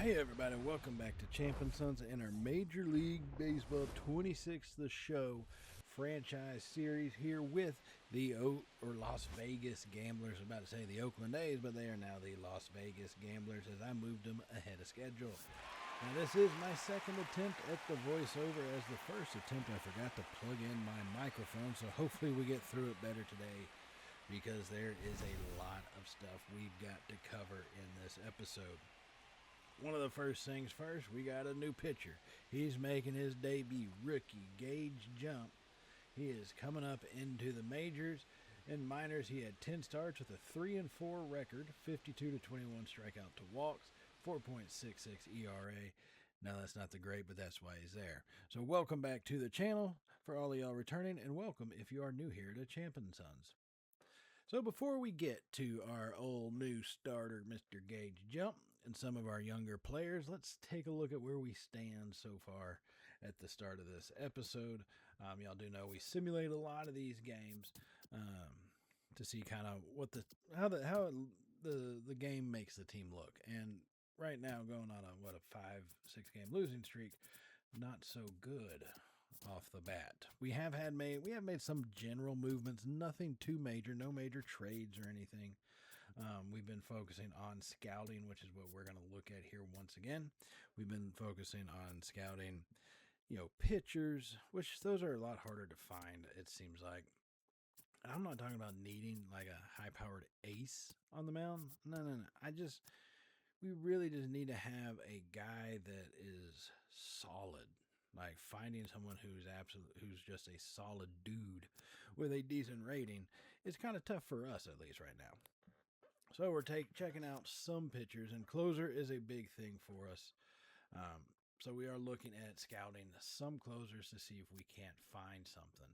Hey everybody, welcome back to Champ & Sons and our Major League Baseball 26th The Show franchise series here with the Las Vegas Gamblers. I was about to say the Oakland A's, but they are now the Las Vegas Gamblers as I moved them ahead of schedule. Now this is my second attempt at the voiceover. As the first attempt I forgot to plug in my microphone, so hopefully we get through it better today because there is a lot of stuff we've got to cover in this episode. One of the first things first, we got a new pitcher. He's making his debut, rookie Gage Jump. He is coming up into the majors. In minors, he had 10 starts with a 3-4 record, 52 to 21 strikeout to walks, 4.66 ERA. Now, that's not the great, but that's why he's there. So welcome back to the channel for all of y'all returning, and welcome if you are new here to Champ & Sons. So before we get to our old new starter, Mr. Gage Jump, and some of our younger players, let's take a look at where we stand so far at the start of this episode. Y'all do know we simulate a lot of these games to see kind of how the game makes the team look. And right now, going on a 5-6 game losing streak, not so good off the bat. We have made some general movements, nothing too major, no major trades or anything. We've been focusing on scouting, which is what we're going to look at here once again. We've been focusing on scouting, pitchers, which those are a lot harder to find, it seems like. I'm not talking about needing like a high-powered ace on the mound. No. We really just need to have a guy that is solid. Like finding someone who's just a solid dude with a decent rating is kind of tough for us, at least right now. So we're checking out some pitchers, and closer is a big thing for us. So we are looking at scouting some closers to see if we can't find something.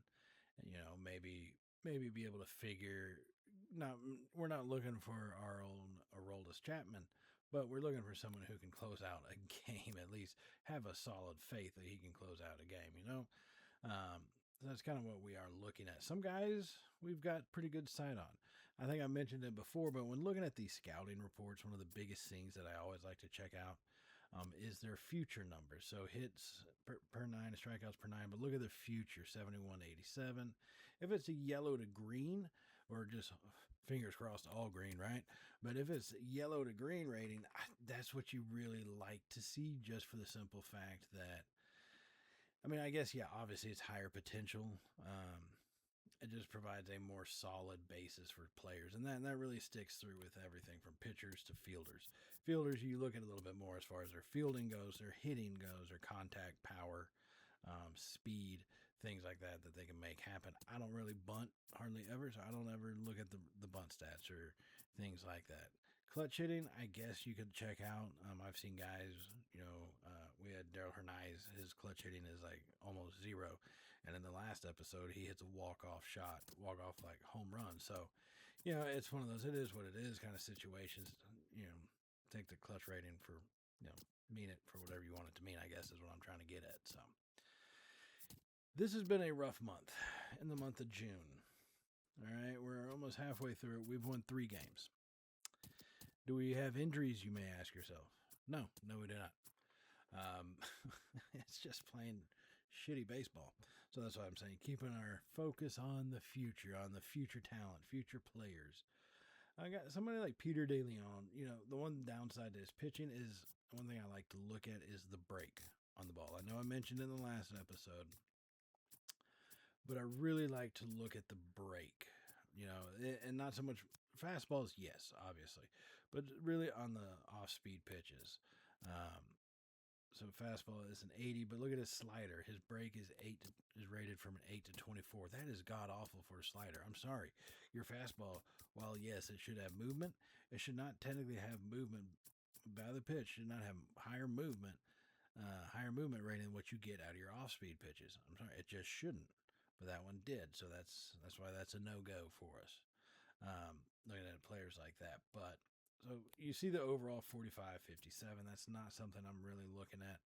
Maybe be able to figure. We're not looking for our own Aroldis Chapman, but we're looking for someone who can close out a game, at least have a solid faith that he can close out a game, That's kind of what we are looking at. Some guys we've got pretty good sight on. I think I mentioned it before, but when looking at these scouting reports, one of the biggest things that I always like to check out is their future numbers. So hits per 9, strikeouts per 9, but look at the future, 71, 87. If it's a yellow to green, or just fingers crossed all green, right? But if it's yellow to green rating, that's what you really like to see, just for the simple fact that, I guess, yeah, obviously it's higher potential. It just provides a more solid basis for players. And that really sticks through with everything from pitchers to fielders. Fielders, you look at a little bit more as far as their fielding goes, their hitting goes, their contact power, speed, things like that they can make happen. I don't really bunt hardly ever, so I don't ever look at the bunt stats or things like that. Clutch hitting, I guess you could check out. I've seen guys, we had Daryl Hernandez, his clutch hitting is like almost 0. And in the last episode, he hits a walk-off like home run. So, it's one of those, it is what it is kind of situations. Take the clutch rating for, mean it for whatever you want it to mean, I guess is what I'm trying to get at. So, this has been a rough month in the month of June. All right, we're almost halfway through it. We've won 3 games. Do we have injuries, you may ask yourself? No, we do not. It's just plain shitty baseball. So that's what I'm saying. Keeping our focus on the future talent, future players. I got somebody like Peter De Leon. The one downside to his pitching is, one thing I like to look at is the break on the ball. I know I mentioned in the last episode, but I really like to look at the break, and not so much fastballs, yes, obviously, but really on the off-speed pitches. So fastball is an 80, but look at his slider. His break is rated from an 8 to 24. That is god awful for a slider. I'm sorry. Your fastball, while yes, it should have movement, it should not technically have movement by the pitch. Should not have higher movement rating than what you get out of your off-speed pitches. I'm sorry, it just shouldn't. But that one did, so that's why that's a no-go for us. Looking at players like that, but. So you see the overall 45, 57. That's not something I'm really looking at.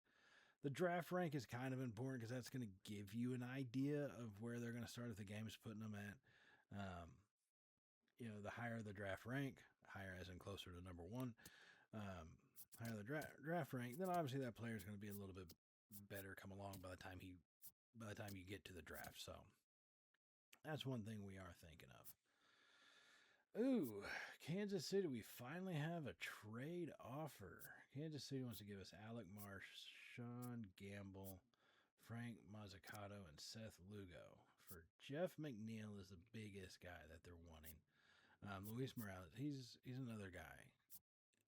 The draft rank is kind of important because that's going to give you an idea of where they're going to start if the game is putting them at. The higher the draft rank, higher as in closer to number 1, higher the draft rank, then obviously that player is going to be a little bit better come along by the time you get to the draft. So that's one thing we are thinking of. Ooh, Kansas City, we finally have a trade offer. Kansas City wants to give us Alec Marsh, Sean Gamble, Frank Mazzucato, and Seth Lugo. For Jeff McNeil is the biggest guy that they're wanting. Luis Morales, he's another guy.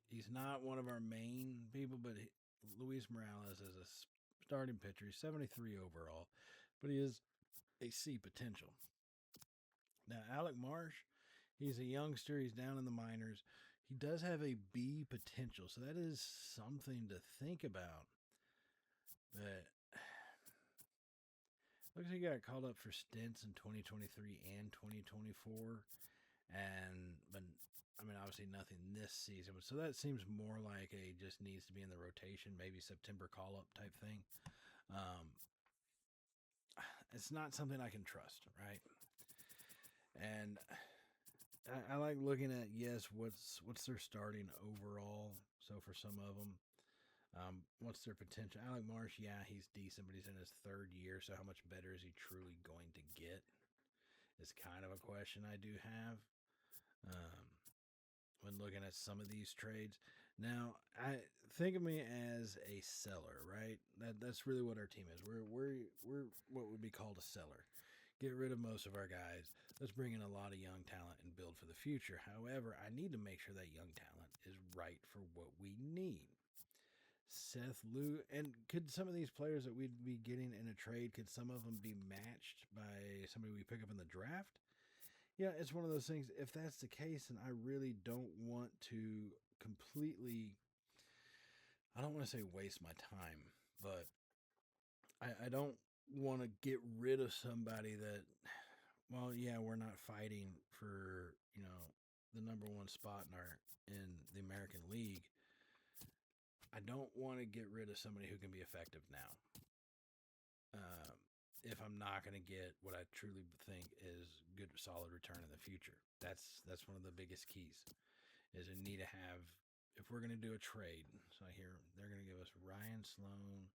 He's not one of our main people, but Luis Morales is a starting pitcher. He's 73 overall, but he is a C potential. Now, Alec Marsh, he's a youngster. He's down in the minors. He does have a B potential, so that is something to think about. But looks like he got called up for stints in 2023 and 2024. But I mean, obviously nothing this season. So that seems more like a just needs to be in the rotation, maybe September call-up type thing. It's not something I can trust, right? And I like looking at, yes, what's their starting overall. So for some of them, what's their potential? Alec Marsh, yeah, he's decent, but he's in his third year. So how much better is he truly going to get? Is kind of a question I do have. When looking at some of these trades. Now, I think of me as a seller, right? That's really what our team is. We're what would be called a seller. Get rid of most of our guys. Let's bring in a lot of young talent and build for the future. However, I need to make sure that young talent is right for what we need. Seth Lou, and could some of these players that we'd be getting in a trade, could some of them be matched by somebody we pick up in the draft? Yeah, it's one of those things. If that's the case, then I really don't want to completely, I don't want to say waste my time, but I don't want to get rid of somebody that, well, yeah, we're not fighting for, the number one spot in the American League. I don't want to get rid of somebody who can be effective now. If I'm not going to get what I truly think is good, solid return in the future. That's one of the biggest keys, is we need to have, if we're going to do a trade. So I hear they're going to give us Ryan Sloan,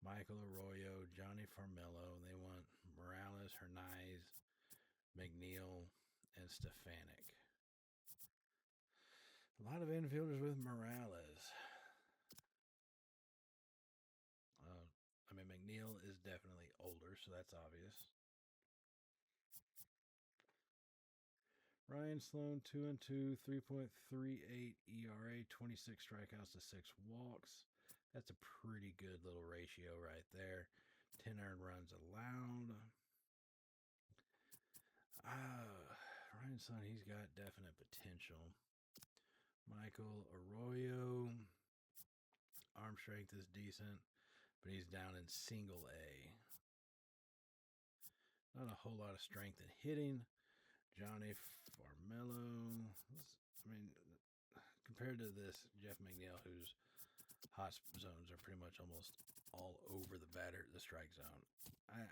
Michael Arroyo, Johnny Farmelo. They want Morales, Hernandez, McNeil, and Stefanik. A lot of infielders with Morales. McNeil is definitely older, so that's obvious. Ryan Sloan, 2-2, 3.38 ERA, 26 strikeouts to 6 walks. That's a pretty good little ratio right there. 10 earned runs allowed. Ryan Sloan, he's got definite potential. Michael Arroyo, arm strength is decent, but he's down in single A. Not a whole lot of strength in hitting. Johnny Farmelo. Compared to this Jeff McNeil, whose hot zones are pretty much almost all over the strike zone,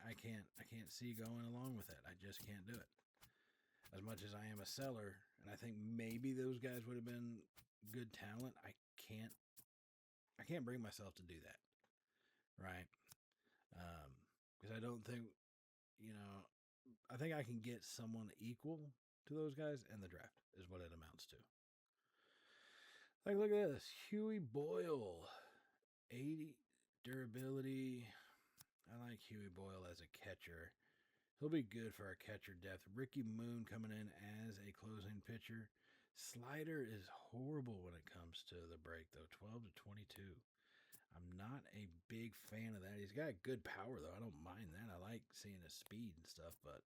I can't see going along with it. I just can't do it. As much as I am a seller, and I think maybe those guys would have been good talent, I can't bring myself to do that, right? Because I don't think, I think I can get someone equal to those guys in the draft is what it amounts to. Like, look at this. Huey Boyle, 80 durability. I like Huey Boyle as a catcher. He'll be good for our catcher depth. Ricky Moon coming in as a closing pitcher. Slider is horrible when it comes to the break, though. 12 to 22. I'm not a big fan of that. He's got good power, though. I don't mind that. I like seeing his speed and stuff, but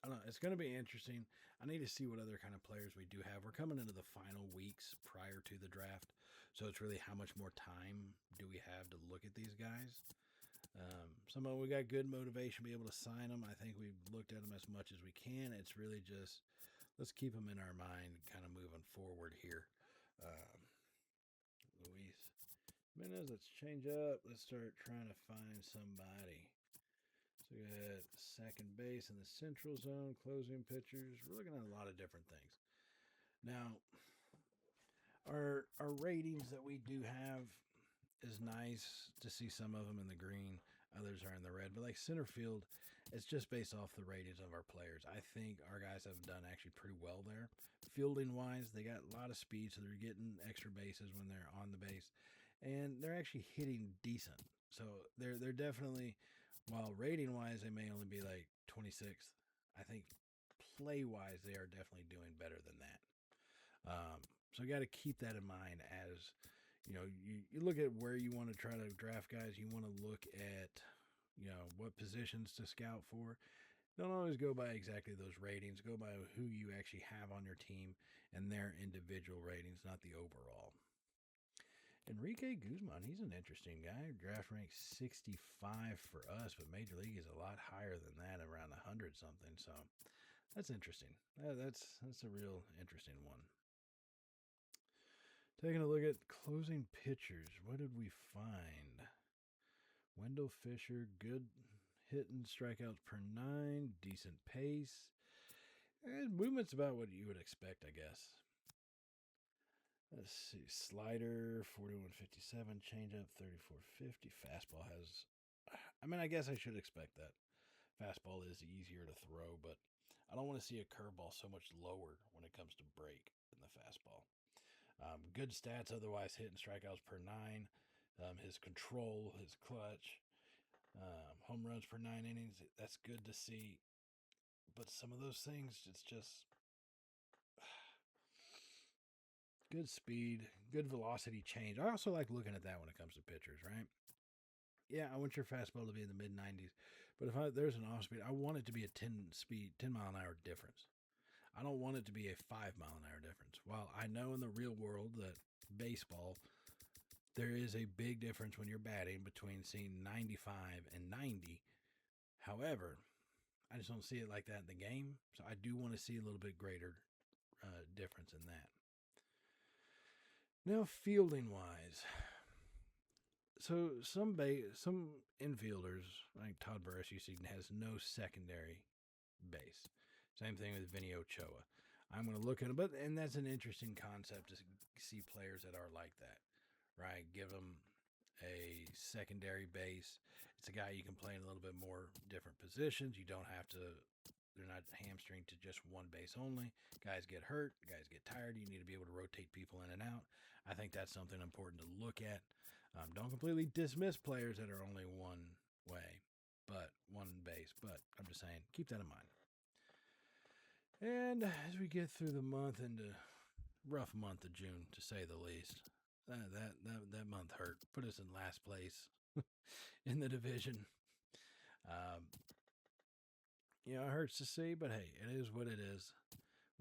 I don't know. It's going to be interesting. I need to see what other kind of players we do have. We're coming into the final weeks prior to the draft, so it's really how much more time do we have to look at these guys. Some of them we got good motivation to be able to sign them. I think we've looked at them as much as we can. It's really just let's keep them in our mind, kind of moving forward here. Luis Jimenez, let's change up. Let's start trying to find somebody. So we got second base in the central zone, closing pitchers. We're looking at a lot of different things. Now, ratings that we do have is nice to see some of them in the green, others are in the red. But like center field, it's just based off the ratings of our players. I think our guys have done actually pretty well there. Fielding wise, they got a lot of speed, so they're getting extra bases when they're on the base, and they're actually hitting decent. So they're definitely, while rating wise they may only be like 26th, I think play wise they are definitely doing better than that. So you got to keep that in mind as you look at where you want to try to draft guys. You want to look at what positions to scout for. Don't always go by exactly those ratings. Go by who you actually have on your team and their individual ratings, not the overall. Enrique Guzman, he's an interesting guy. Draft rank 65 for us, but Major League is a lot higher than that, around 100 something. So that's interesting. That's a real interesting one. Taking a look at closing pitchers, what did we find? Wendell Fisher, good hitting, strikeouts per 9, decent pace. And movement's about what you would expect, I guess. Let's see. Slider, 4157. Changeup, 3450. Fastball has... I guess I should expect that. Fastball is easier to throw, but I don't want to see a curveball so much lower when it comes to break than the fastball. Good stats otherwise, hitting strikeouts per 9. His control, his clutch. Home runs per 9 innings. That's good to see. But some of those things, it's just... good speed, good velocity change. I also like looking at that when it comes to pitchers, right? Yeah, I want your fastball to be in the mid-90s. But if there's an off-speed, I want it to be a 10 mile an hour difference. I don't want it to be a 5 mile an hour difference. While I know in the real world that baseball, there is a big difference when you're batting between seeing 95 and 90. However, I just don't see it like that in the game. So I do want to see a little bit greater difference in that. Now, fielding wise, so some infielders, like Todd Burris, you see, has no secondary base. Same thing with Vinny Ochoa. I'm going to look at him, and that's an interesting concept to see players that are like that, right? Give them a secondary base. It's a guy you can play in a little bit more different positions. You don't have to. They're not hamstringed to just one base only. Guys get hurt. Guys get tired. You need to be able to rotate people in and out. I think that's something important to look at. Don't completely dismiss players that are only one way, but one base. But I'm just saying, keep that in mind. And as we get through the month into rough month of June, to say the least, that month hurt. Put us in last place in the division. It hurts to see, but hey, it is what it is.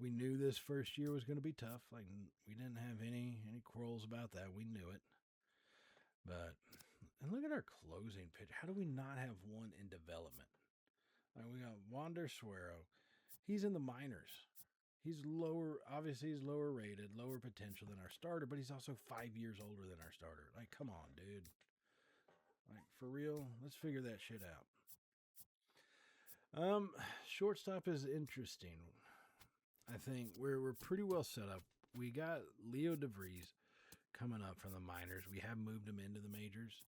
We knew this first year was going to be tough. Like, we didn't have any quarrels about that. We knew it. And look at our closing pitch. How do we not have one in development? Like, we got Wander Suero. He's in the minors. He's lower, obviously he's lower rated, lower potential than our starter, but he's also 5 years older than our starter. Like, come on, dude. Like, for real, let's figure that shit out. Shortstop is interesting. I think we're pretty well set up. We got Leo DeVries coming up from the minors. We have moved him into the majors.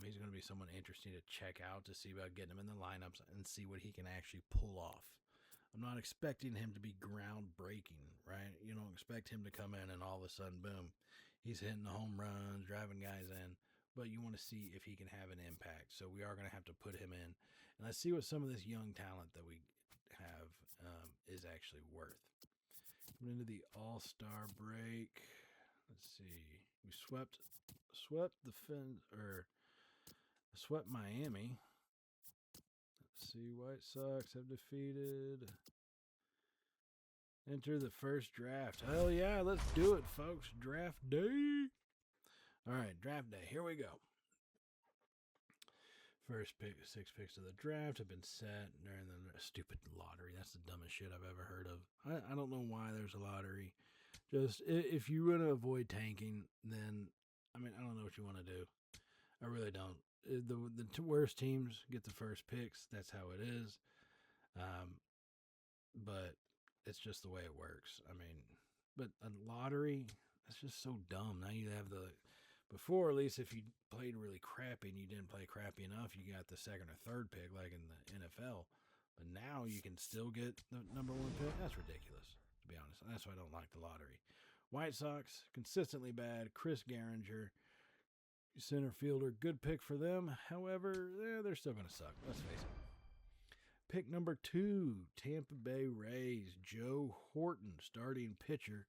He's going to be someone interesting to check out to see about getting him in the lineups and see what he can actually pull off. I'm not expecting him to be groundbreaking, right? You don't expect him to come in and all of a sudden, boom, he's hitting the home runs, driving guys in. But you want to see if he can have an impact. So we are going to have to put him in. And let's see what some of this young talent that we have is actually worth. Coming into the All-Star break. Let's see. We swept Miami. Let's see. White Sox have defeated. Enter the first draft. Hell yeah, let's do it, folks. Draft day. All right, draft day. Here we go. First pick, 6 picks of the draft have been set during the stupid lottery. That's the dumbest shit I've ever heard of. I don't know why there's a lottery. Just, if you want to avoid tanking, then, I don't know what you want to do. I really don't. The two worst teams get the first picks. That's how it is. But it's just the way it works. But a lottery, That's just so dumb. Now you have before, at least if you played really crappy and you didn't play crappy enough, you got the second or third pick like in the NFL. But now you can still get the number 1 pick. That's ridiculous, to be honest. That's why I don't like the lottery. White Sox, consistently bad. Chris Gehringer, center fielder, good pick for them. However, they're still going to suck. Let's face it. Pick number 2, Tampa Bay Rays, Joe Horton, starting pitcher.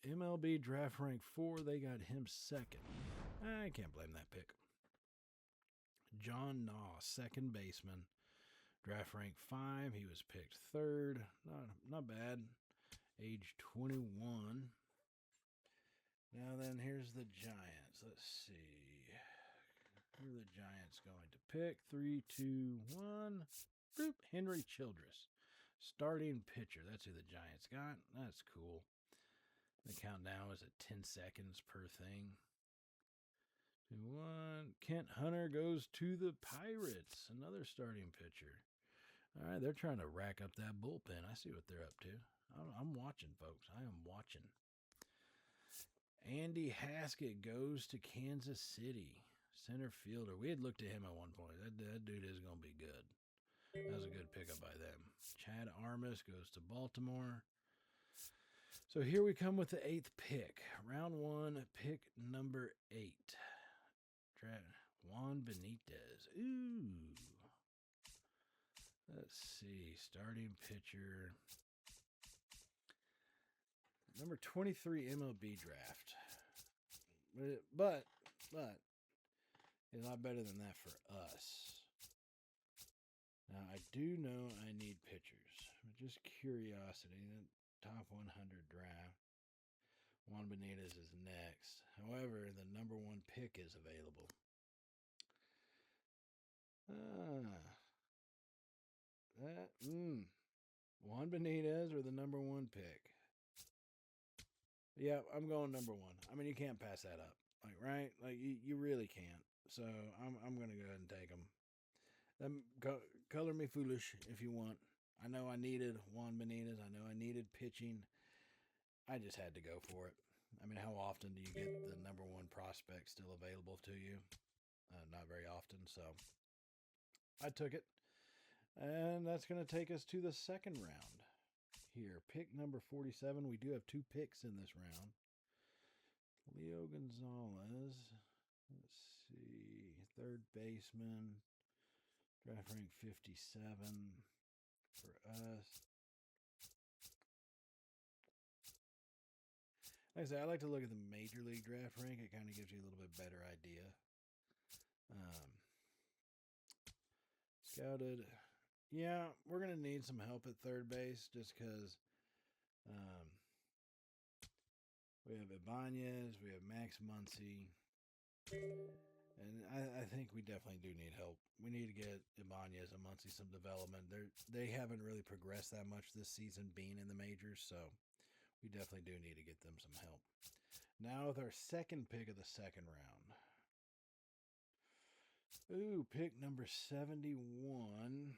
MLB Draft rank 4, they got him second. I can't blame that pick. John Naw, second baseman. Draft rank 5, he was picked 3rd. Not bad. Age 21. Now then, here's the Giants. Let's see. Who are the Giants going to pick? 3, 2, 1. Boop. Henry Childress. Starting pitcher. That's who the Giants got. That's cool. The countdown is at 10 seconds per thing. 2, 1. Kent Hunter goes to the Pirates. Another starting pitcher. All right, they're trying to rack up that bullpen. I see what they're up to. I'm watching, folks. I am watching. Andy Haskett goes to Kansas City. Center fielder. We had looked at him at one point. That dude is going to be good. That was a good pickup by them. Chad Armas goes to Baltimore. So here we come with the 8th pick. Round 1, pick number 8. Juan Benitez. Ooh. Let's see. Starting pitcher. Number 23 MLB Draft. But it's a lot better than that for us. Now, I do know I need pitchers. Just curiosity. Top 100 draft. Juan Benitez is next. However, the number 1 pick is available. Juan Benitez or the number 1 pick? Yeah, I'm going number 1. I mean, you can't pass that up. Like, right? Like, you really can't. So, I'm going to go ahead and take them. Color me foolish if you want. I know I needed Juan Benitez. I know I needed pitching. I just had to go for it. I mean, how often do you get the number 1 prospect still available to you? Not very often, so I took it. And that's going to take us to the second round. Here, pick number 47. We do have 2 picks in this round. Leo Gonzalez. Let's see. Third baseman. Draft rank 57 for us. Like I said, I like to look at the Major League Draft rank. It kind of gives you a little bit better idea. Scouted. Yeah, we're going to need some help at third base just because we have Ibanez, we have Max Muncy, and I think we definitely do need help. We need to get Ibanez and Muncy some development. They haven't really progressed that much this season being in the majors, so we definitely do need to get them some help. Now with our second pick of the second round. Ooh, pick number 71.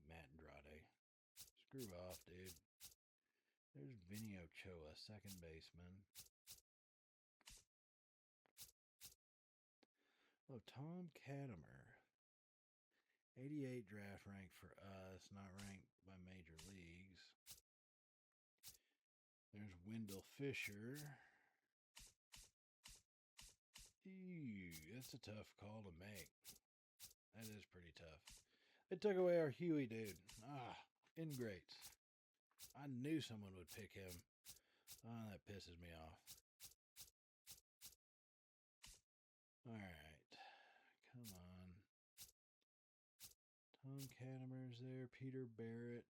Matt Andrade. Screw off, dude. There's Vinny Ochoa, second baseman. Oh, Tom Katimer. 88 draft rank for us, not ranked by major leagues. There's Wendell Fisher. Ew, that's a tough call to make. That is pretty tough. They took away our Huey, dude. Ingrates. I knew someone would pick him. Oh, that pisses me off. All right. Come on. Tom Katimer's there. Peter Barrett.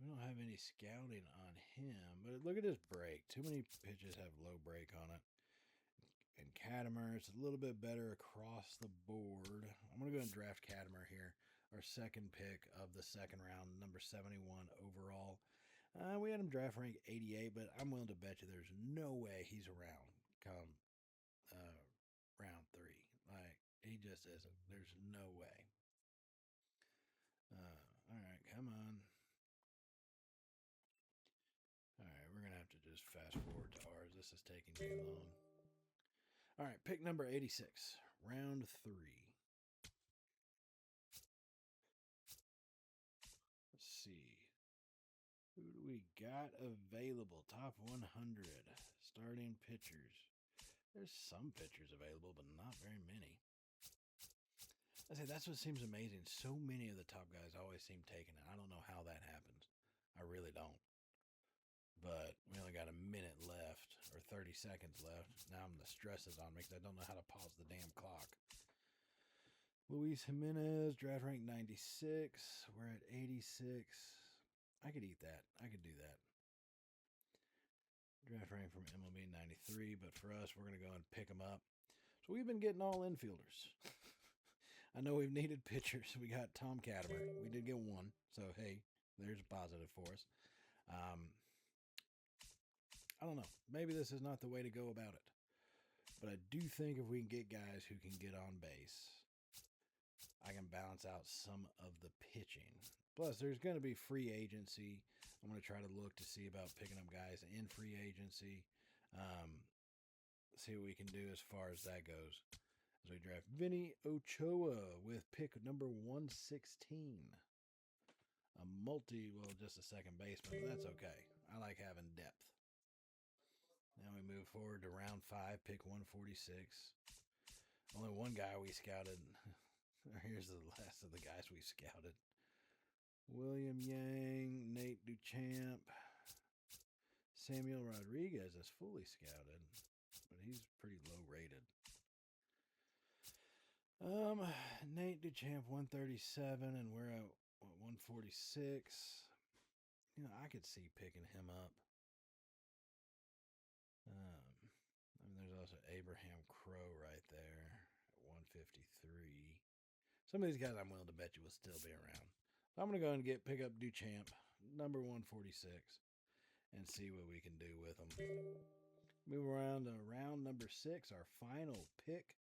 We don't have any scouting on him, but look at his break. Too many pitches have low break on it. And Katimer, it's a little bit better across the board. I'm going to go and draft Katimer here. Our second pick of the second round, number 71 overall. We had him draft rank 88, but I'm willing to bet you there's no way he's around come round 3. Like, he just isn't. There's no way. All right, come on. All just fast forward to ours. This is taking too long. All right, pick number 86, round 3. Let's see. Who do we got available? Top 100 starting pitchers. There's some pitchers available, but not very many. I say that's what seems amazing. So many of the top guys always seem taken, and I don't know how that happens. I really don't. But we only got a minute left, or 30 seconds left. Now the stress is on me because I don't know how to pause the damn clock. Luis Jimenez, draft rank 96. We're at 86. I could eat that. I could do that. Draft rank from MLB 93, but for us, we're going to go and pick them up. So we've been getting all infielders. I know we've needed pitchers. We got Tom Cattermer. We did get one. So, hey, there's a positive for us. I don't know. Maybe this is not the way to go about it. But I do think if we can get guys who can get on base, I can balance out some of the pitching. Plus, there's going to be free agency. I'm going to try to look to see about picking up guys in free agency. See what we can do as far as that goes. As we draft Vinny Ochoa with pick number 116. Just a second baseman, but that's okay. I like having depth. Now we move forward to round 5, pick 146. Only one guy we scouted. Here's the last of the guys we scouted. William Yang, Nate Duchamp. Samuel Rodriguez is fully scouted, but he's pretty low rated. Nate Duchamp 137, and we're at 146. You know, I could see picking him up. There's also Abraham Crow right there at 153. Some of these guys I'm willing to bet you will still be around. So I'm going to go and pick up Duchamp, number 146, and see what we can do with them. Move around to round number 6, our final pick.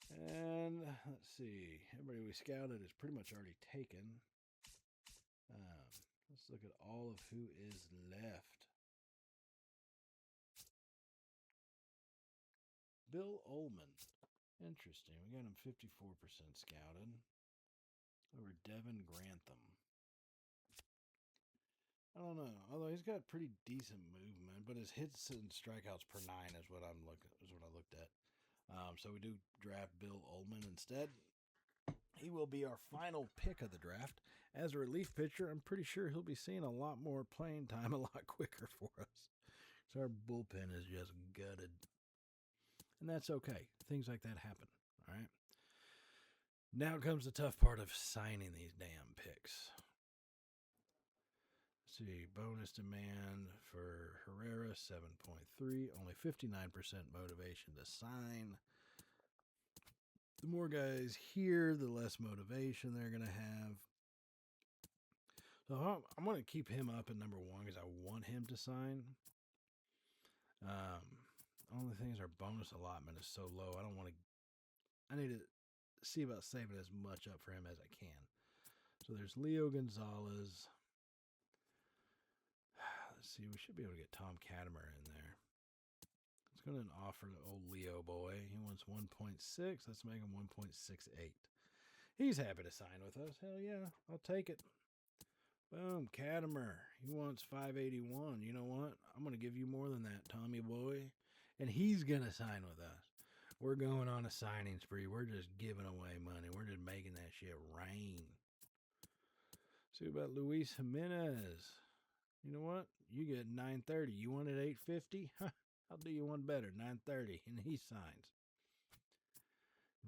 And let's see. Everybody we scouted is pretty much already taken. Let's look at all of who is left. Bill Ullman. Interesting. We got him 54% scouted. Over Devin Grantham. I don't know. Although he's got pretty decent movement, but his hits and strikeouts per 9 is what I looked at. So we do draft Bill Ullman instead. He will be our final pick of the draft. As a relief pitcher, I'm pretty sure he'll be seeing a lot more playing time a lot quicker for us. So our bullpen is just gutted. And that's okay. Things like that happen. All right. Now comes the tough part of signing these damn picks. Let's see. Bonus demand for Herrera, 7.3. Only 59% motivation to sign. The more guys here, the less motivation they're going to have. So I'm going to keep him up at number 1 because I want him to sign. Only thing is our bonus allotment is so low. I need to see about saving as much up for him as I can. So there's Leo Gonzalez. Let's see. We should be able to get Tom Cattermer in there. Let's go ahead and offer the old Leo boy. He wants 1.6. Let's make him 1.68. He's happy to sign with us. Hell yeah. I'll take it. Boom. Cattermer. He wants 581. You know what? I'm going to give you more than that, Tommy boy. And he's going to sign with us. We're going on a signing spree. We're just giving away money. We're just making that shit rain. See about Luis Jimenez. You know what? You get 930. You wanted 850? I'll do you one better. 930. And he signs.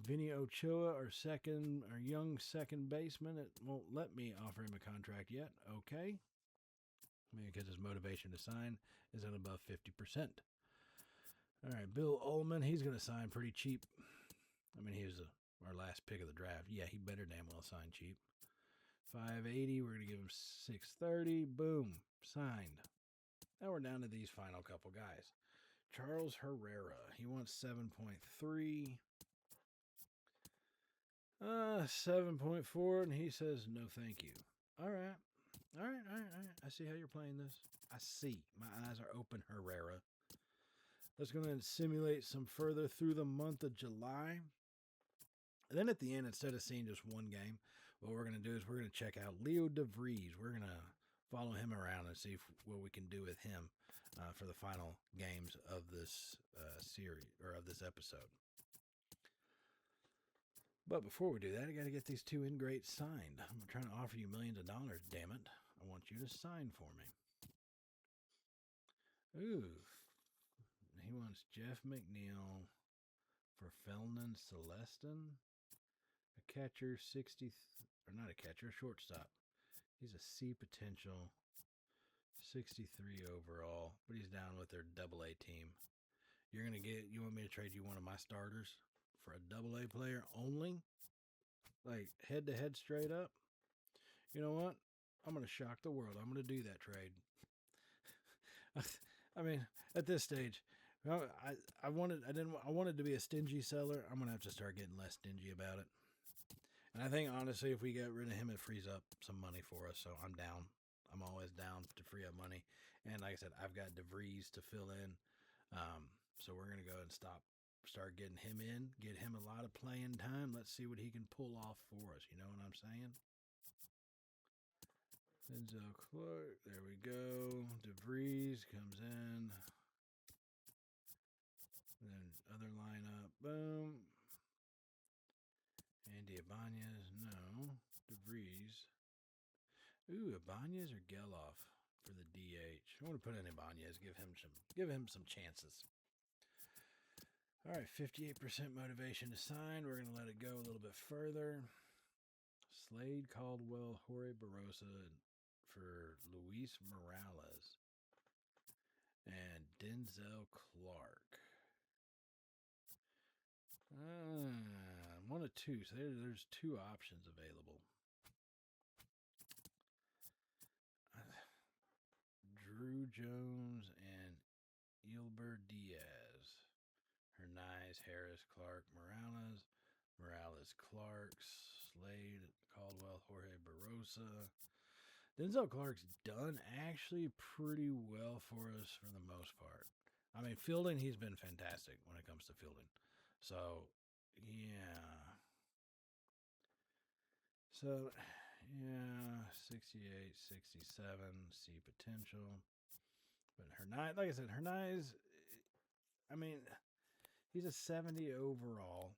Vinny Ochoa, our young second baseman. It won't let me offer him a contract yet. Okay. Because his motivation to sign is at above 50%. All right, Bill Ullman, he's going to sign pretty cheap. I mean, he was our last pick of the draft. Yeah, he better damn well sign cheap. 580, we're going to give him 630. Boom, signed. Now we're down to these final couple guys. Charles Herrera, he wants 7.3. 7.4, and he says no thank you. All right. I see how you're playing this. I see. My eyes are open, Herrera. Let's go ahead and simulate some further through the month of July. And then at the end, instead of seeing just one game, what we're going to do is we're going to check out Leo DeVries. We're going to follow him around and see what we can do with him for the final games of this series or of this episode. But before we do that, I got to get these 2 ingrates signed. I'm trying to offer you millions of dollars, damn it. I want you to sign for me. Ooh. He wants Jeff McNeil for Felton Celestin. A catcher, 60, or not a catcher, a shortstop. He's a C potential, 63 overall, but he's down with their AA team. You want me to trade you one of my starters for a AA player only? Like head to head straight up? You know what? I'm going to shock the world. I'm going to do that trade. I mean, at this stage, I wanted to be a stingy seller. I'm going to have to start getting less stingy about it. And I think, honestly, if we get rid of him, it frees up some money for us. So I'm down. I'm always down to free up money. And like I said, I've got DeVries to fill in. So we're going to go and start getting him in, get him a lot of playing time. Let's see what he can pull off for us. You know what I'm saying? Denzel Clark. There we go. DeVries comes in. Then other lineup. Boom. Andy Ibanez, no. DeVries. Ooh, Ibanez or Geloff for the DH. I want to put in Ibanez, give him some chances. All right, 58% motivation to sign. We're going to let it go a little bit further. Slade Caldwell, Jorge Barosa for Luis Morales. And Denzel Clark. 1 of 2. So there's 2 options available. Drew Jones and Ilber Diaz. Hernandez, Harris, Clark, Morales, Clark, Slade, Caldwell, Jorge Barosa. Denzel Clark's done actually pretty well for us for the most part. I mean, fielding, he's been fantastic when it comes to fielding. So, yeah. 68, 67, C potential. But Hernandez, like I said, I mean, he's a 70 overall.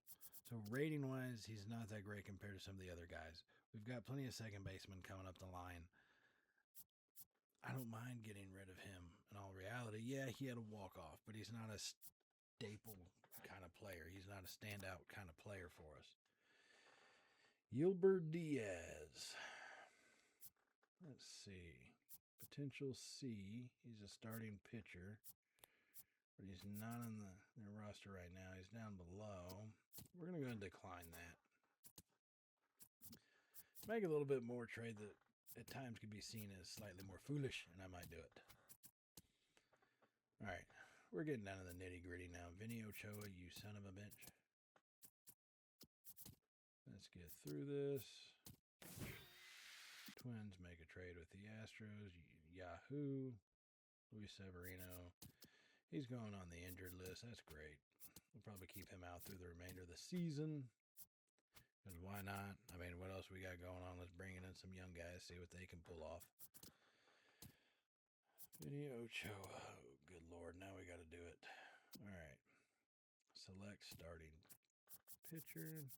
So rating-wise, he's not that great compared to some of the other guys. We've got plenty of second basemen coming up the line. I don't mind getting rid of him. In all reality, yeah, he had a walk-off, but he's not a staple kind of player. He's not a standout kind of player for us. Ilber Diaz. Let's see. Potential C. He's a starting pitcher, but he's not on their roster right now. He's down below. We're going to go and decline that. Make a little bit more trade that at times could be seen as slightly more foolish, and I might do it. All right. We're getting down to the nitty-gritty now. Vinny Ochoa, you son of a bitch. Let's get through this. Twins make a trade with the Astros. Yahoo. Luis Severino. He's going on the injured list. That's great. We'll probably keep him out through the remainder of the season. Because why not? I mean, what else we got going on? Let's bring in some young guys, see what they can pull off. Vinny Ochoa. Oh, good Lord. Now we got to do it. All right. Select starting pitcher.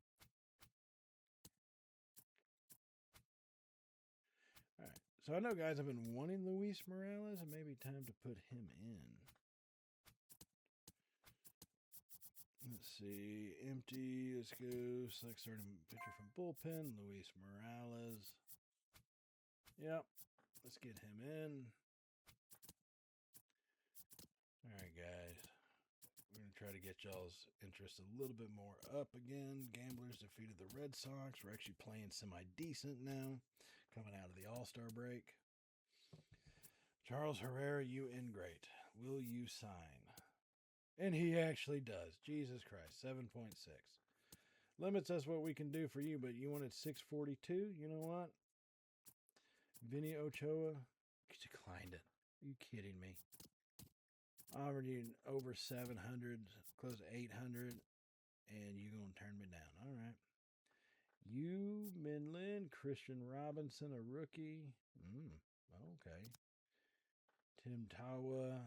All right. So I know, guys, I've been wanting Luis Morales, and maybe time to put him in. Let's see. Empty. Let's go. Select starting pitcher from bullpen. Luis Morales. Yep. Let's get him in. All right, guys. We're going to try to get y'all's interest a little bit more up again. Gamblers defeated the Red Sox. We're actually playing semi-decent now, coming out of the All-Star break. Charles Herrera, you ingrate. Will you sign? And he actually does. Jesus Christ, 7.6. Limits us what we can do for you, but you wanted 642? You know what? Vinny Ochoa, you declined it. You kidding me? Already over 700, close to 800, and you gonna turn me down. All right. You, Minlin, Christian Robinson, a rookie. Okay. Tim Tawa,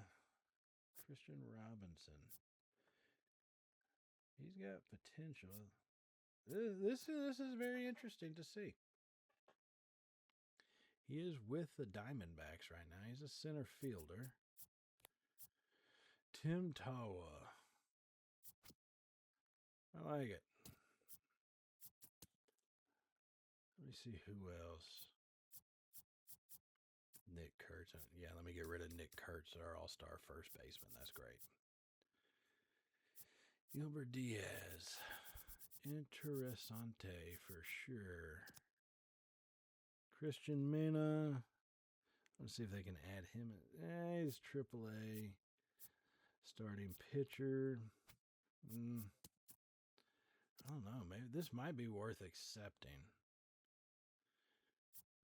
Christian Robinson. He's got potential. This is very interesting to see. He is with the Diamondbacks right now. He's a center fielder. Tim Tawa. I like it. Let me see who else. Nick Kurtz. Yeah, let me get rid of Nick Kurtz, our all-star first baseman. That's great. Gilbert Diaz. Interessante for sure. Christian Mena. Let's see if they can add him. He's AAA. Starting pitcher. I don't know. Maybe this might be worth accepting.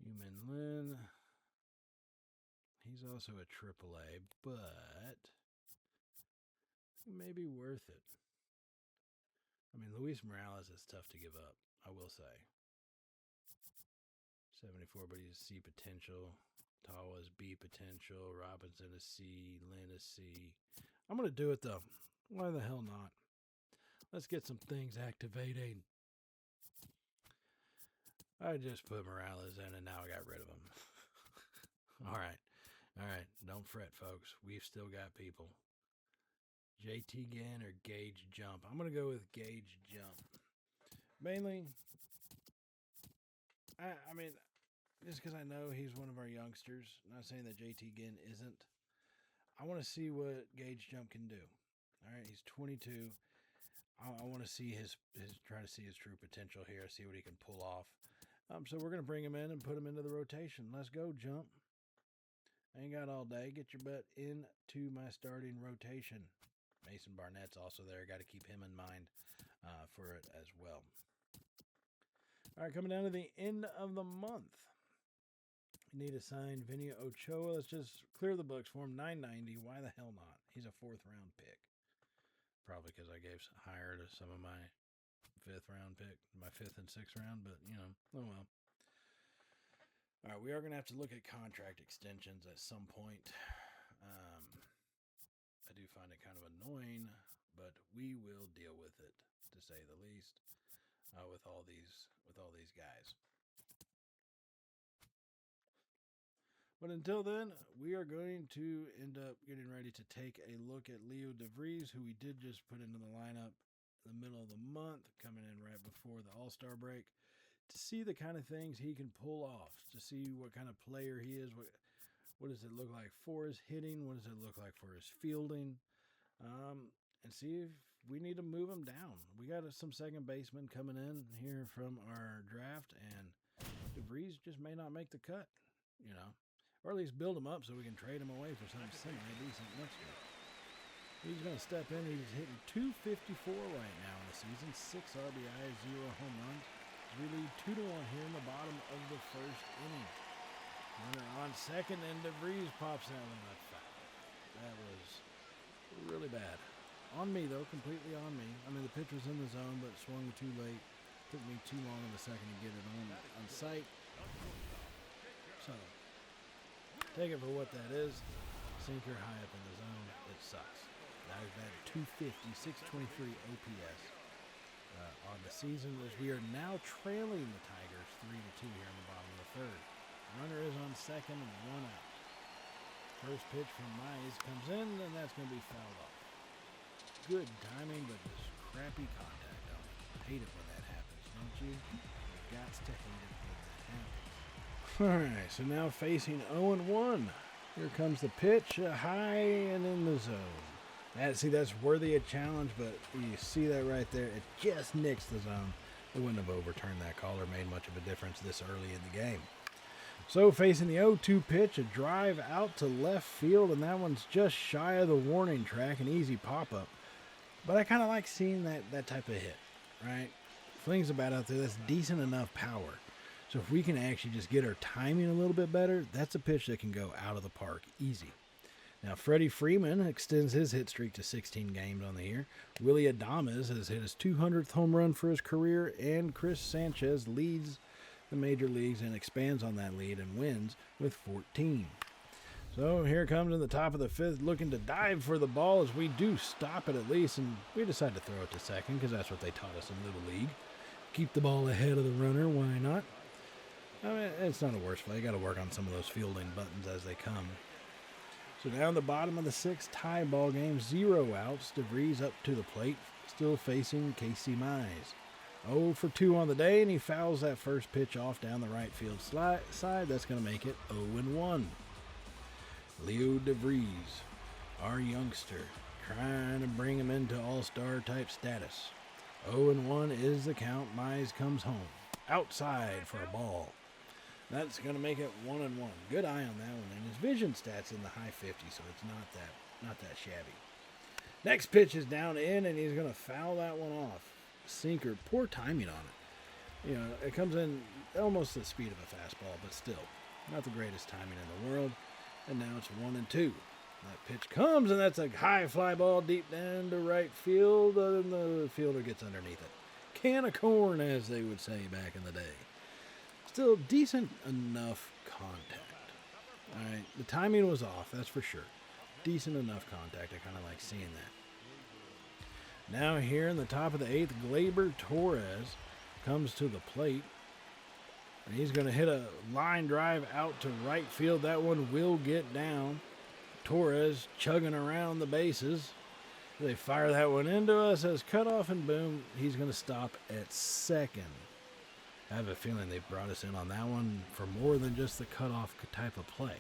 Human Lin. He's also a AAA, but maybe worth it. I mean, Luis Morales is tough to give up, I will say. 74, but he's C potential. Tawa's B potential. Robinson is C. Lynn is C. I'm going to do it, though. Why the hell not? Let's get some things activated. I just put Morales in, and now I got rid of him. All right. Don't fret, folks. We've still got people. JT Gann or Gage Jump? I'm going to go with Gage Jump. Mainly, I mean, just because I know he's one of our youngsters. I'm not saying that JT Gann isn't. I want to see what Gage Jump can do. All right, he's 22. I want to see try to see his true potential here. See what he can pull off. So we're going to bring him in and put him into the rotation. Let's go, Jump. I ain't got all day. Get your butt into my starting rotation. Mason Barnett's also there. Got to keep him in mind for it as well. All right, coming down to the end of the month. You need to sign Vinny Ochoa. Let's just clear the books for him. $9.90. Why the hell not? He's a 4th round pick. Probably because I gave higher to some of my 5th round pick, my 5th and 6th round, but you know, oh well. All right, we are going to have to look at contract extensions at some point. I do find it kind of annoying, but we will deal with it, to say the least, with all these guys. But until then, we are going to end up getting ready to take a look at Leo DeVries, who we did just put into the lineup in the middle of the month, coming in right before the All-Star break, to see the kind of things he can pull off, to see what kind of player he is, what does it look like for his hitting, what does it look like for his fielding, and see if we need to move him down. We got some second basemen coming in here from our draft, and DeVries just may not make the cut, you know. Or at least build him up so we can trade him away for something semi-decent next year. He's going to step in. He's hitting .254 right now in the season. 6 RBIs, 0 home runs. We lead 2-1 here in the bottom of the first inning. Runner on second, and DeVries pops that one up foul. That was really bad. On me, though. Completely on me. I mean, the pitch was in the zone, but swung too late. Took me too long in the second to get it on sight. So, take it for what that is. Sinker high up in the zone. It sucks. Now he's batted .250, .623 OPS on the season, as we are now trailing the Tigers 3-2 here in the bottom of the third. Runner is on second and 1 out. First pitch from Mize comes in, and that's going to be fouled off. Good timing, but just crappy contact on it. Hate it when that happens, don't you? You've got to hate it when that happens. All right, so now facing 0-1. Here comes the pitch, high and in the zone. That's worthy of challenge, but you see that right there. It just nicks the zone. It wouldn't have overturned that call or made much of a difference this early in the game. So facing the 0-2 pitch, a drive out to left field, and that one's just shy of the warning track, an easy pop-up. But I kind of like seeing that type of hit, right? Flings the bat out there. That's decent enough power. So if we can actually just get our timing a little bit better, that's a pitch that can go out of the park easy. Now, Freddie Freeman extends his hit streak to 16 games on the year. Willie Adames has hit his 200th home run for his career, and Chris Sanchez leads the major leagues and expands on that lead and wins with 14. So here comes in the top of the fifth, looking to dive for the ball as we do stop it at least, and we decide to throw it to second because that's what they taught us in Little League. Keep the ball ahead of the runner, why not? I mean, it's not a worse play. You got to work on some of those fielding buttons as they come. So down the bottom of the sixth, tie ball game, 0 outs. DeVries up to the plate, still facing Casey Mize. 0 for 2 on the day, and he fouls that first pitch off down the right field side. That's going to make it 0-1. Leo DeVries, our youngster, trying to bring him into all-star type status. 0-1 is the count. Mize comes home. Outside for a ball. That's going to make it 1-1. Good eye on that one. And his vision stats in the high 50s, so it's not that shabby. Next pitch is down in, and he's going to foul that one off. Sinker, poor timing on it. You know, it comes in almost the speed of a fastball, but still, not the greatest timing in the world. And now it's 1-2. That pitch comes, and that's a high fly ball deep down to right field, and the fielder gets underneath it. Can of corn, as they would say back in the day. Still decent enough contact. All right, the timing was off, that's for sure. Decent enough contact. I kind of like seeing that. Now here in the top of the eighth, Gleyber Torres comes to the plate. And he's going to hit a line drive out to right field. That one will get down. Torres chugging around the bases. They fire that one into us as cutoff, and boom, he's going to stop at second. I have a feeling they brought us in on that one for more than just the cutoff type of play.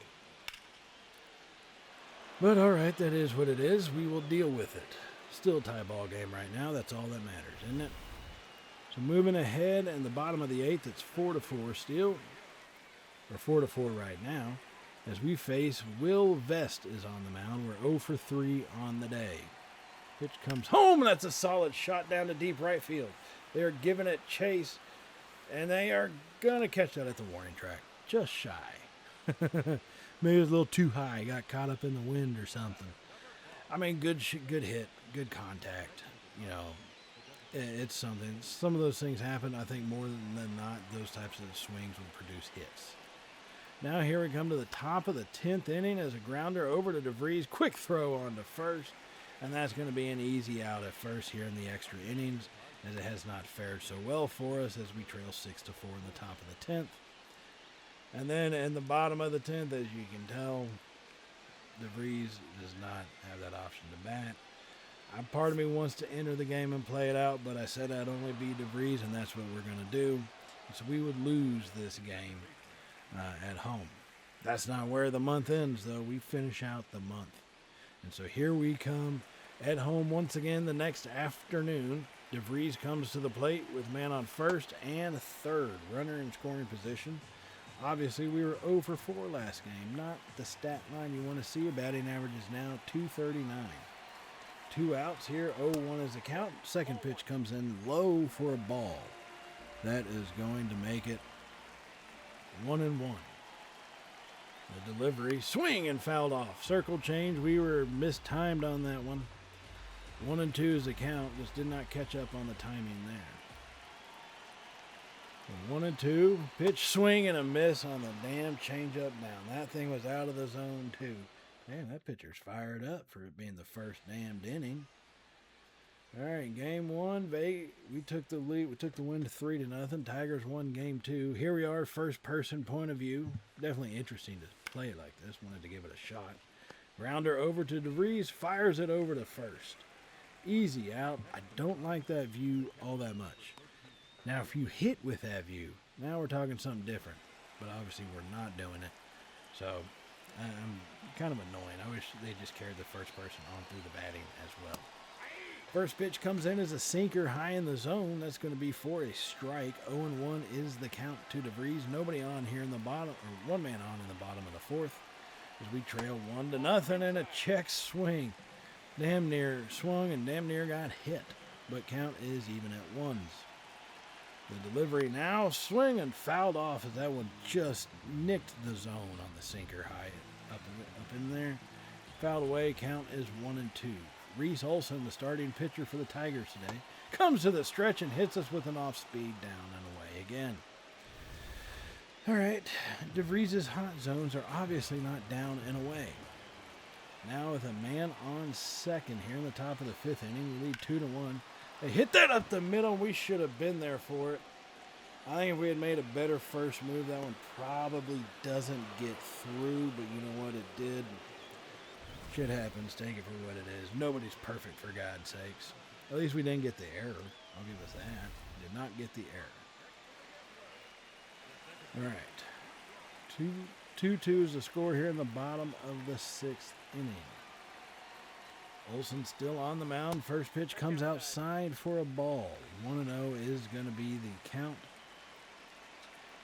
But all right, that is what it is. We will deal with it. Still tie ball game right now. That's all that matters, isn't it? So moving ahead in the bottom of the eighth, it's 4-4 still, or 4-4 right now, as we face Will Vest is on the mound. We're 0 for 3 on the day. Pitch comes home, and that's a solid shot down to deep right field. They are giving it chase, and they are going to catch that at the warning track. Just shy. Maybe it was a little too high. Got caught up in the wind or something. I mean, good hit, good contact, you know. It's something. Some of those things happen. I think more than not, those types of swings will produce hits. Now here we come to the top of the 10th inning as a grounder over to DeVries. Quick throw on to first, and that's going to be an easy out at first here in the extra innings, as it has not fared so well for us as we trail 6-4 in the top of the 10th. And then in the bottom of the 10th, as you can tell, DeVries does not have that option to bat. Part of me wants to enter the game and play it out, but I said I'd only be DeVries, and that's what we're going to do. So we would lose this game at home. That's not where the month ends, though. We finish out the month. And so here we come at home once again the next afternoon. DeVries comes to the plate with man on first and third, runner in scoring position. Obviously, we were 0 for 4 last game. Not the stat line you want to see. A batting average is now .239. 2 outs here, 0-1 is the count. Second pitch comes in low for a ball. That is going to make it 1-1. The delivery, swing and fouled off. Circle change, we were mistimed on that one. 1-2 is the count, just did not catch up on the timing there. 1-2, pitch, swing and a miss on the damn changeup down. That thing was out of the zone too. Man, that pitcher's fired up for it being the first damned inning. All right, game one, we took the lead. We took the win 3-0. Tigers won game 2. Here we are, first person point of view. Definitely interesting to play it like this. Wanted to give it a shot. Grounder over to DeVries, fires it over to first. Easy out. I don't like that view all that much. Now, if you hit with that view, now we're talking something different. But obviously, we're not doing it. So I'm kind of annoying. I wish they just carried the first person on through the batting as well. First pitch comes in as a sinker high in the zone. That's going to be for a strike. 0-1 is the count to DeVries. Nobody on here in the bottom, or one man on in the bottom of the fourth, as we trail 1-0 and a check swing. Damn near swung and damn near got hit, but count is even at ones. The delivery now, swing and fouled off as that one just nicked the zone on the sinker high up in there. Fouled away, count is 1-2. Reese Olson, the starting pitcher for the Tigers today, comes to the stretch and hits us with an off-speed down and away again. All right, DeVries' hot zones are obviously not down and away. Now with a man on second here in the top of the fifth inning, we lead 2-1. They hit that up the middle. We should have been there for it. I think if we had made a better first move, that one probably doesn't get through, but you know what, it did. Shit happens. Take it for what it is. Nobody's perfect, for God's sakes. At least we didn't get the error. I'll give us that. Did not get the error. All right. 2-2 is the score here in the bottom of the sixth inning. Olson still on the mound. First pitch comes outside for a ball. 1-0 is going to be the count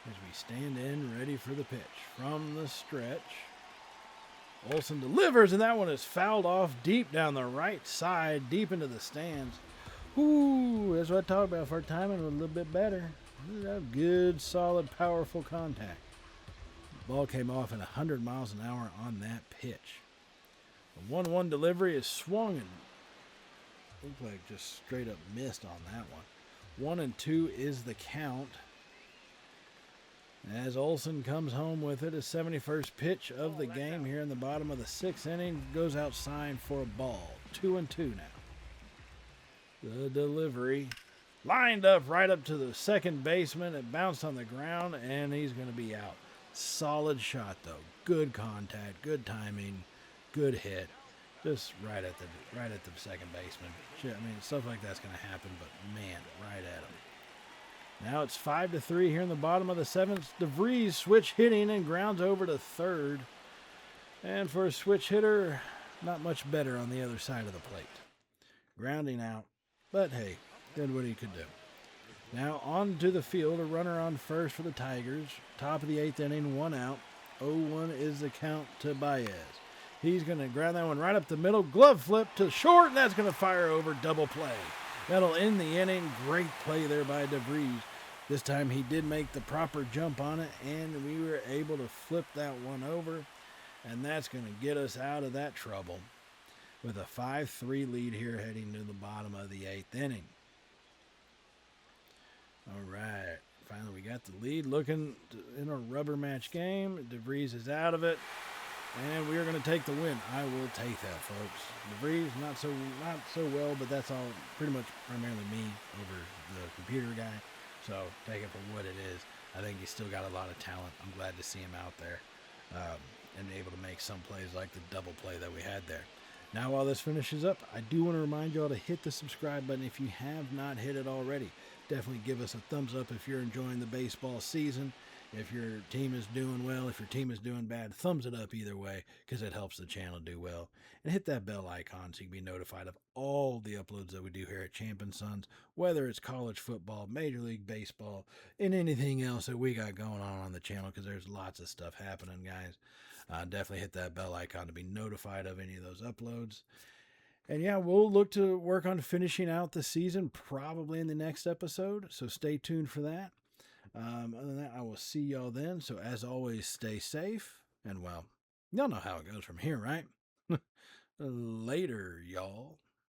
as we stand in ready for the pitch. From the stretch, Olson delivers, and that one is fouled off deep down the right side, deep into the stands. Ooh, that's what I talked about. If our timing was a little bit better. Good, solid, powerful contact. The ball came off at 100 miles an hour on that pitch. The 1-1 delivery is swung and looked like just straight up missed on that one. 1-2 is the count. As Olson comes home with it, his 71st pitch of the game here in the bottom of the sixth inning, goes outside for a ball. 2-2 now. The delivery lined up right up to the second baseman. It bounced on the ground, and he's going to be out. Solid shot, though. Good contact, good timing, good hit. Just right at the second baseman. Shit, I mean, stuff like that's going to happen, but man, right at him. Now it's 5-3 here in the bottom of the seventh. DeVries switch hitting and grounds over to third. And for a switch hitter, not much better on the other side of the plate. Grounding out, but hey, did what he could do. Now on to the field, a runner on first for the Tigers. Top of the eighth inning, 1 out. 0-1 is the count to Baez. He's going to ground that one right up the middle. Glove flip to short, and that's going to fire over. Double play. That'll end the inning. Great play there by DeVries. This time he did make the proper jump on it, and we were able to flip that one over. And that's going to get us out of that trouble with a 5-3 lead here heading to the bottom of the eighth inning. All right. Finally, we got the lead. Looking in a rubber match game. DeVries is out of it. And we are going to take the win. I will take that, folks. DeVries, not so well, but that's all pretty much primarily me over the computer guy. So take it for what it is. I think he's still got a lot of talent. I'm glad to see him out there and able to make some plays like the double play that we had there. Now, while this finishes up, I do want to remind you all to hit the subscribe button if you have not hit it already. Definitely give us a thumbs up if you're enjoying the baseball season. If your team is doing well, if your team is doing bad, thumbs it up either way because it helps the channel do well. And hit that bell icon so you can be notified of all the uploads that we do here at Champ & Sons, whether it's college football, Major League Baseball, and anything else that we got going on the channel because there's lots of stuff happening, guys. Definitely hit that bell icon to be notified of any of those uploads. And yeah, we'll look to work on finishing out the season probably in the next episode, so stay tuned for that. Other than that, I will see y'all then. So as always, stay safe. And well, y'all know how it goes from here, right? Later, y'all.